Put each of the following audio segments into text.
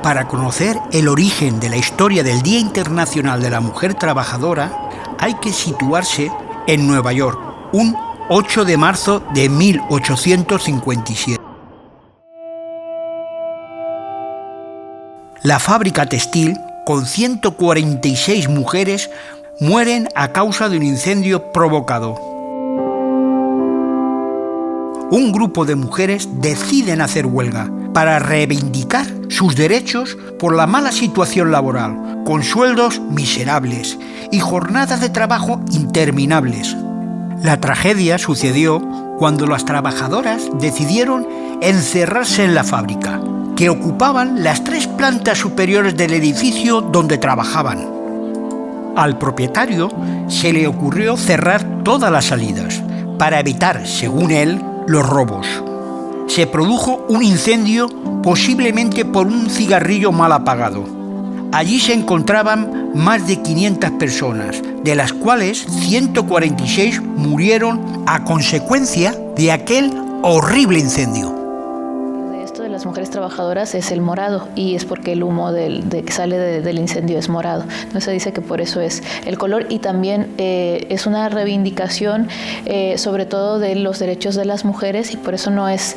Para conocer el origen de la historia del Día Internacional de la Mujer Trabajadora, hay que situarse en Nueva York, un 8 de marzo de 1857. La fábrica textil, con 146 mujeres, mueren a causa de un incendio provocado. Un grupo de mujeres deciden hacer huelga para reivindicar sus derechos por la mala situación laboral, con sueldos miserables y jornadas de trabajo interminables. La tragedia sucedió cuando las trabajadoras decidieron encerrarse en la fábrica, que ocupaban las 3 plantas superiores del edificio donde trabajaban. Al propietario se le ocurrió cerrar todas las salidas para evitar, según él, los robos. Se produjo un incendio, posiblemente por un cigarrillo mal apagado. Allí se encontraban más de 500 personas, de las cuales 146 murieron a consecuencia de aquel horrible incendio. De las mujeres trabajadoras es el morado, y es porque el humo que sale del incendio es morado. Entonces se dice que por eso es el color, y también es una reivindicación sobre todo de los derechos de las mujeres, y por eso no es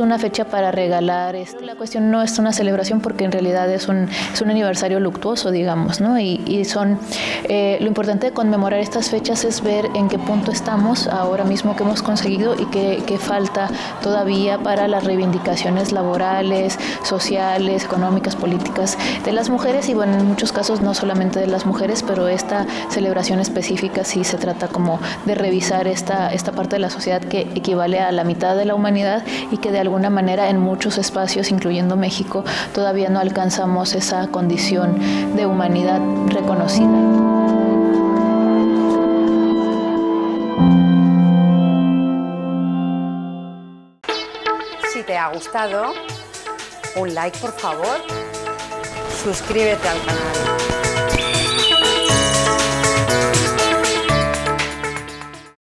una fecha para regalar. La cuestión no es una celebración, porque en realidad es un aniversario luctuoso, digamos, ¿no? Y son lo importante de conmemorar estas fechas es ver en qué punto estamos ahora mismo, que hemos conseguido y qué falta todavía para las reivindicaciones laborales, sociales, económicas, políticas de las mujeres, y bueno, en muchos casos no solamente de las mujeres, pero esta celebración específica sí se trata como de revisar esta parte de la sociedad que equivale a la mitad de la humanidad, y que de alguna manera en muchos espacios, incluyendo México, todavía no alcanzamos esa condición de humanidad reconocida. Si te ha gustado, un like por favor, suscríbete al canal.